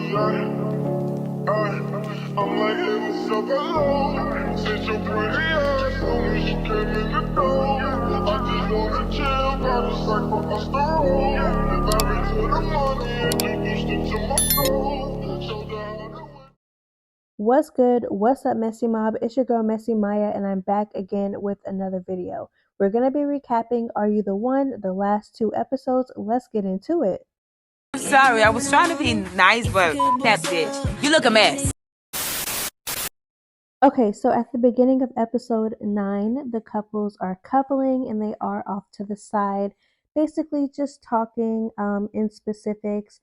I'm like, hey, what's up, hello? Since your pretty ass told me she came in the door. I just wanna chill, got a sack for us to roll. Married to the money, introduced it to my soul. Showed her how to win. What's good? What's up, Messy Mob? It's your girl, Messy Maya, and I'm back again with another video. We're going to be recapping Are You the One? The last 2 episodes. Let's get into it. I'm sorry, I was trying to be nice, but that bitch, you look a mess. Okay, so at the beginning of episode 9, the couples are coupling and they are off to the side, basically just talking in specifics.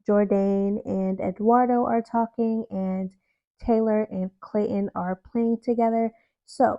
Jordan and Eduardo are talking, and Taylor and Clayton are playing together. So,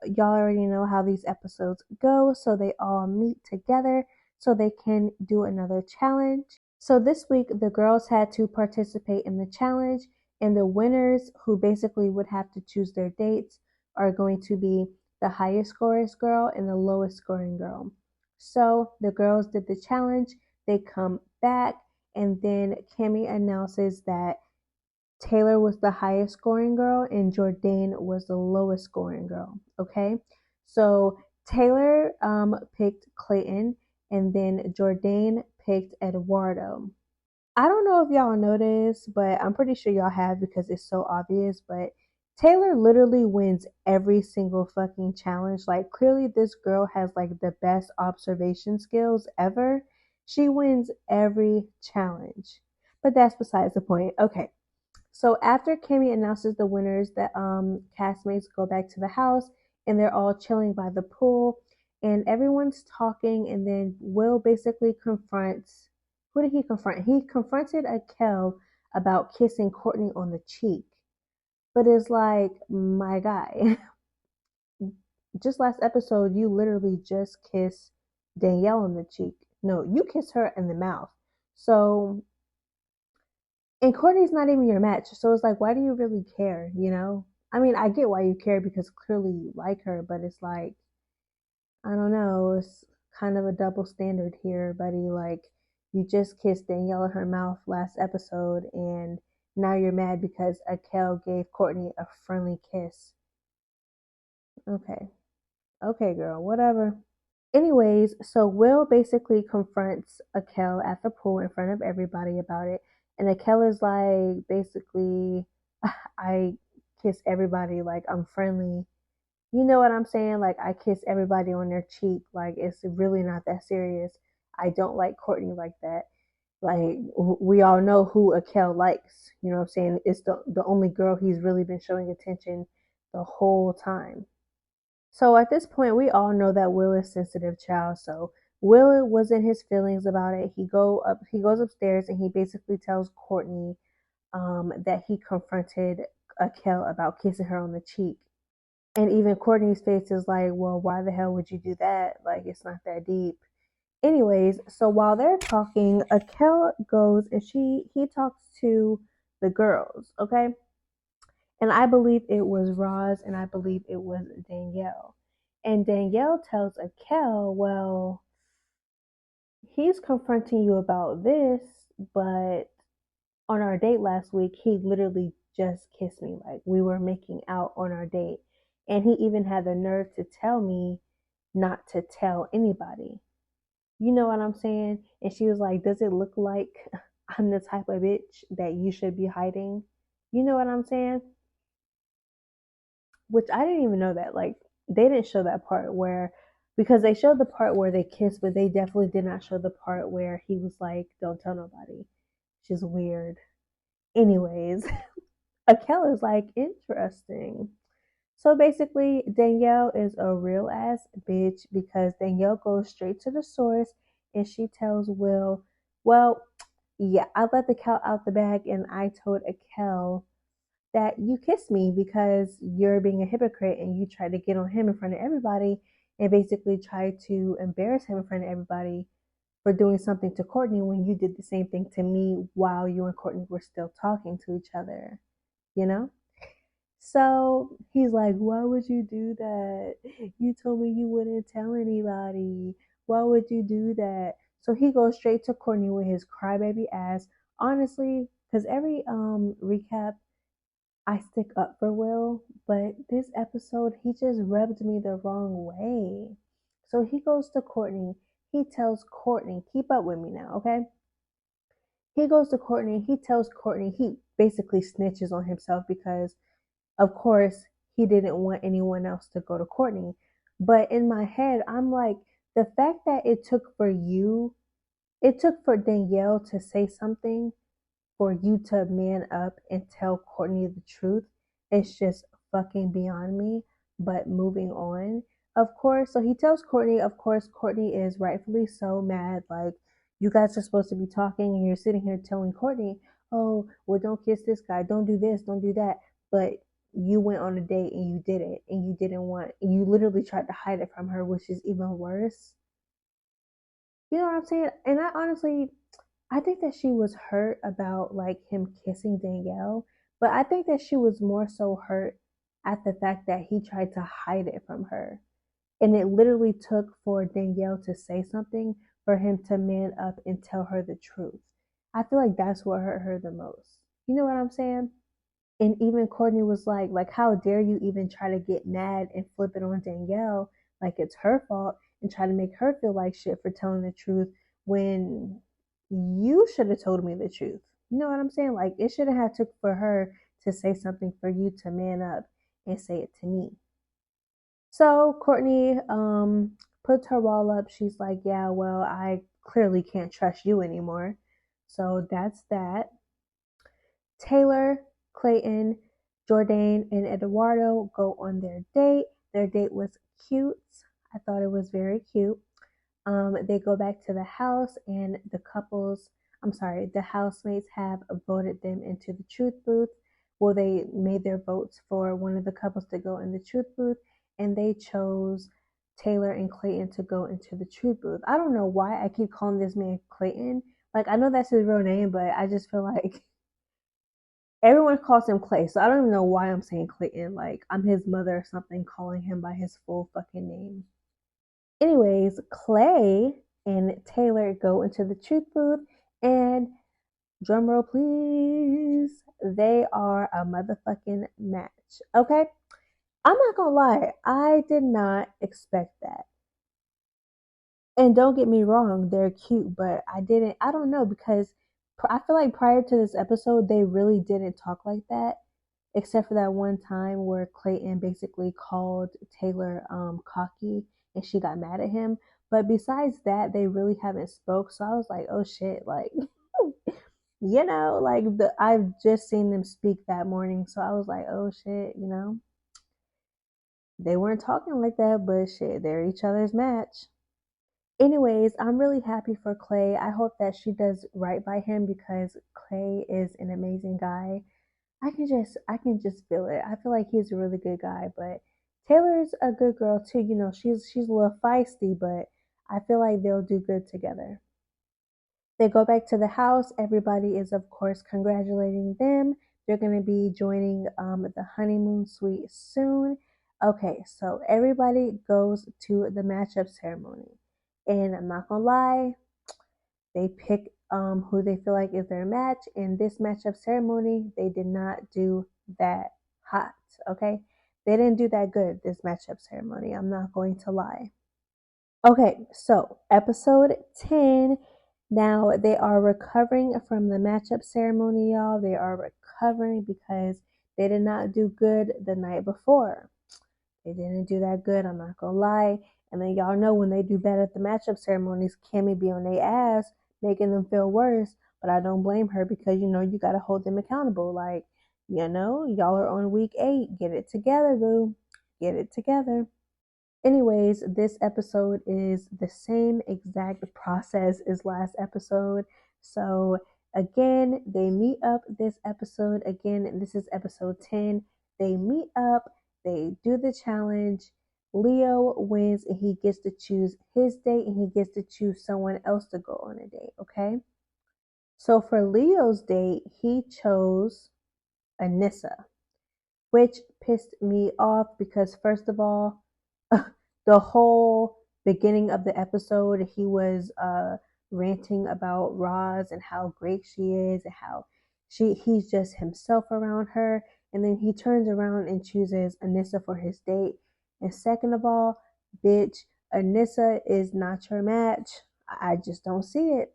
y'all already know how these episodes go. So, they all meet together so they can do another challenge. So, this week, the girls had to participate in the challenge, and the winners, who basically would have to choose their dates, are going to be the highest scoring girl and the lowest scoring girl. So the girls did the challenge, they come back, and then Cammy announces that Taylor was the highest scoring girl and Jordan was the lowest scoring girl. Okay, so Taylor picked Clayton, and then Jordan picked Eduardo. I don't know if y'all noticed, but I'm pretty sure y'all have because it's so obvious. But Taylor literally wins every single fucking challenge. Like, clearly, this girl has like the best observation skills ever. She wins every challenge. But that's besides the point. Okay. So after Kimmy announces the winners, the castmates go back to the house and they're all chilling by the pool and everyone's talking, and then Will basically confronts, who did he confront? He confronted Akel about kissing Courtney on the cheek. But it's like, my guy, just last episode you literally just kissed Danielle on the cheek. No, you kissed her in the mouth. So, and Courtney's not even your match. So it's like, why do you really care, you know? I mean, I get why you care because clearly you like her, but it's like, I don't know, it's kind of a double standard here, buddy. Like, you just kissed Danielle in her mouth last episode, and now you're mad because Akel gave Courtney a friendly kiss. Okay. Okay, girl, whatever. Anyways, so Will basically confronts Akel at the pool in front of everybody about it. And Akel is like, basically, I kiss everybody, like, I'm friendly. You know what I'm saying? Like, I kiss everybody on their cheek. Like, it's really not that serious. I don't like Courtney like that. Like, we all know who Akel likes. You know what I'm saying? It's the only girl he's really been showing attention the whole time. So at this point, we all know that Will is sensitive child. So Will was in his feelings about it. He goes upstairs and he basically tells Courtney that he confronted Akel about kissing her on the cheek. And even Courtney's face is like, well, why the hell would you do that? Like, it's not that deep. Anyways, so while they're talking, Akel goes and he talks to the girls, okay? And I believe it was Roz and I believe it was Danielle. And Danielle tells Akel, well, he's confronting you about this, but on our date last week, he literally just kissed me. Like, we were making out on our date. And he even had the nerve to tell me not to tell anybody. You know what I'm saying? And she was like, does it look like I'm the type of bitch that you should be hiding? You know what I'm saying? Which I didn't even know that. Like, they didn't show that part where, because they showed the part where they kissed, but they definitely did not show the part where he was like, don't tell nobody. Which is weird. Anyways, Akel is like, interesting. So basically, Danielle is a real ass bitch because Danielle goes straight to the source and she tells Will, well, yeah, I let the cat out the bag and I told Akel that you kissed me because you're being a hypocrite and you tried to get on him in front of everybody and basically try to embarrass him in front of everybody for doing something to Courtney when you did the same thing to me while you and Courtney were still talking to each other, you know? So he's like, why would you do that? You told me you wouldn't tell anybody. Why would you do that? So he goes straight to Courtney with his crybaby ass. Honestly, because every recap I stick up for Will, but this episode he just rubbed me the wrong way. So he goes to Courtney. He tells Courtney, keep up with me now, okay? He goes to Courtney. He tells Courtney he basically snitches on himself because, of course, he didn't want anyone else to go to Courtney. But in my head, I'm like, the fact that it took for Danielle to say something for you to man up and tell Courtney the truth, it's just fucking beyond me. But moving on, of course, so he tells Courtney, of course, Courtney is rightfully so mad. Like, you guys are supposed to be talking and you're sitting here telling Courtney, oh, well, don't kiss this guy, don't do this, don't do that. But you went on a date and you did it and you didn't want, you literally tried to hide it from her, which is even worse. You know what I'm saying? And I think that she was hurt about like him kissing Danielle, but I think that she was more so hurt at the fact that he tried to hide it from her. And it literally took for Danielle to say something for him to man up and tell her the truth. I feel like that's what hurt her the most. You know what I'm saying? And even Courtney was like, how dare you even try to get mad and flip it on Danielle like it's her fault and try to make her feel like shit for telling the truth when you should have told me the truth. You know what I'm saying? Like it shouldn't have took for her to say something for you to man up and say it to me. So Courtney puts her wall up. She's like, yeah, well, I clearly can't trust you anymore. So that's that. Taylor, Clayton, Jordan, and Eduardo go on their date. Their date was cute. I thought it was very cute. They go back to the house, and the housemates have voted them into the truth booth. Well, they made their votes for one of the couples to go in the truth booth, and they chose Taylor and Clayton to go into the truth booth. I don't know why I keep calling this man Clayton. Like, I know that's his real name, but I just feel like everyone calls him Clay, so I don't even know why I'm saying Clayton. Like, I'm his mother or something calling him by his full fucking name. Anyways, Clay and Taylor go into the truth booth, and drumroll please, they are a motherfucking match. Okay? I'm not gonna lie, I did not expect that. And don't get me wrong, they're cute, but I don't know, because I feel like prior to this episode, they really didn't talk like that, except for that one time where Clayton basically called Taylor cocky and she got mad at him. But besides that, they really haven't spoke. So I was like, oh shit, like, I've just seen them speak that morning. So I was like, oh shit, they weren't talking like that, but shit, they're each other's match. Anyways, I'm really happy for Clay. I hope that she does right by him because Clay is an amazing guy. I can just feel it. I feel like he's a really good guy, but Taylor's a good girl too. She's a little feisty, but I feel like they'll do good together. They go back to the house. Everybody is, of course, congratulating them. They're going to be joining the honeymoon suite soon. Okay, so everybody goes to the matchup ceremony. And I'm not going to lie, they pick who they feel like is their match. In this matchup ceremony, they did not do that hot, okay? They didn't do that good, this matchup ceremony. I'm not going to lie. Okay, so episode 10. Now they are recovering from the matchup ceremony, y'all. They are recovering because they did not do good the night before. They didn't do that good, I'm not gonna lie. And then y'all know when they do bad at the matchup ceremonies, Cammy be on their ass, making them feel worse. But I don't blame her because you gotta hold them accountable. Like, y'all are on week 8. Get it together, boo. Get it together. Anyways, this episode is the same exact process as last episode. So again, they meet up this episode. Again, this is episode 10. They meet up, they do the challenge. Leo wins and he gets to choose his date and he gets to choose someone else to go on a date, okay? So for Leo's date, he chose Anissa, which pissed me off because first of all, the whole beginning of the episode, he was ranting about Roz and how great she is and how He's just himself around her, and then he turns around and chooses Anissa for his date. And second of all, bitch, Anissa is not your match. I just don't see it.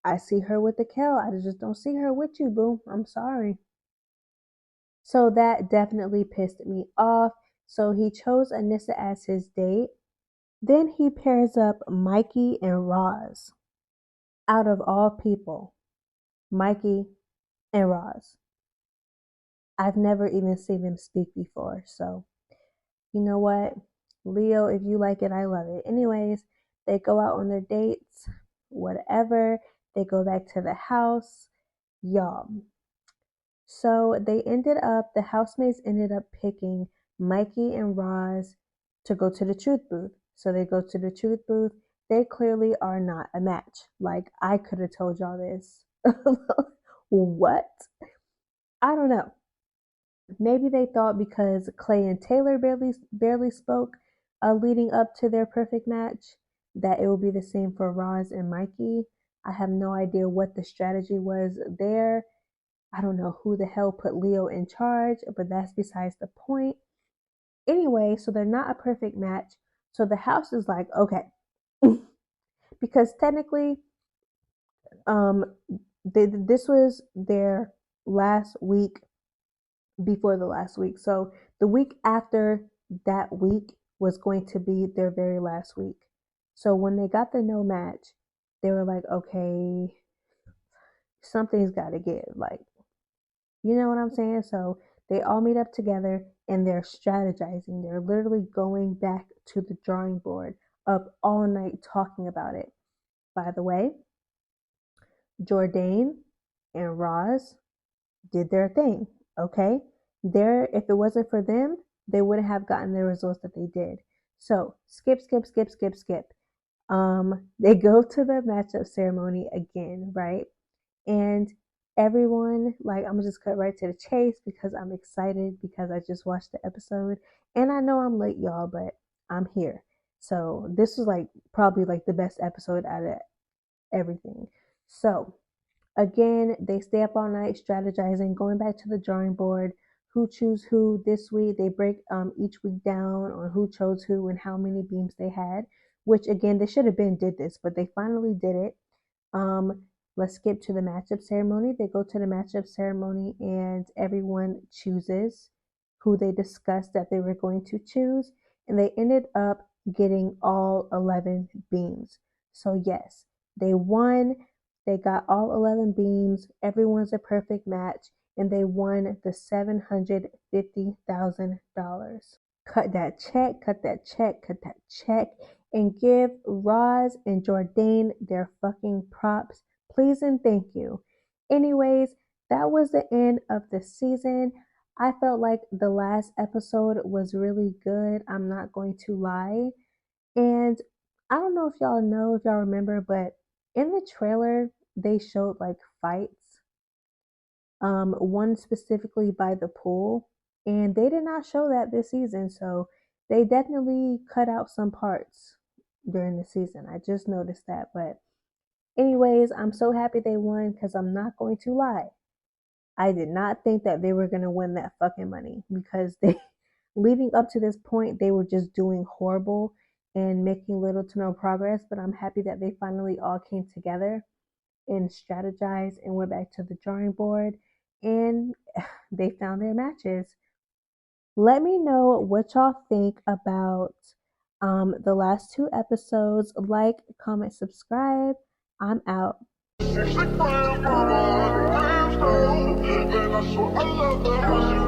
I see her with the Kel. I just don't see her with you, boo. I'm sorry. So that definitely pissed me off. So he chose Anissa as his date. Then he pairs up Mikey and Roz. Out of all people, Mikey and Roz. I've never even seen them speak before. So, you know what? Leo, if you like it, I love it. Anyways, they go out on their dates, whatever. They go back to the house. Y'all. So the housemates ended up picking Mikey and Roz to go to the truth booth. So they go to the truth booth. They clearly are not a match. Like, I could have told y'all this. What? I don't know. Maybe they thought because Clay and Taylor barely spoke leading up to their perfect match that it would be the same for Roz and Mikey. I have no idea what the strategy was there. I don't know who the hell put Leo in charge, but that's besides the point. Anyway, so they're not a perfect match. So the house is like, okay. Because technically, this was their last week before the last week. So the week after that week was going to be their very last week. So when they got the no match, they were like, okay, something's got to give. Like, you know what I'm saying? So they all meet up together and they're strategizing. They're literally going back to the drawing board, up all night talking about it. By the way, Jourdain and Roz did their thing, okay? If it wasn't for them, they wouldn't have gotten the results that they did. So skip. They go to the matchup ceremony again, right? And everyone, like, I'm gonna just cut right to the chase because I'm excited because I just watched the episode and I know I'm late, y'all, but I'm here. So this was like probably like the best episode out of everything. So again, they stay up all night strategizing, going back to the drawing board. Who choose who this week? They break each week down on who chose who and how many beams they had. Which again, they should have been did this, but they finally did it. Let's skip to the matchup ceremony. They go to the matchup ceremony and everyone chooses who they discussed that they were going to choose, and they ended up getting all 11 beams. So yes, they won. They got all 11 beams. Everyone's a perfect match, and they won the $750,000. Cut that check, and give Roz and Jourdain their fucking props. Please and thank you. Anyways, that was the end of the season. I felt like the last episode was really good. I'm not going to lie. And I don't know if y'all remember, but in the trailer, they showed like fights. One specifically by the pool, and they did not show that this season. So they definitely cut out some parts during the season. I just noticed that. But anyways, I'm so happy they won because I'm not going to lie. I did not think that they were going to win that fucking money because they, leading up to this point, they were just doing horrible and making little to no progress. But I'm happy that they finally all came together and strategized and went back to the drawing board and they found their matches. Let me know what y'all think about the last 2 episodes. Like, comment, subscribe. I'm out. 60 grand, mama, 100 grams, though. And I swear I love the house.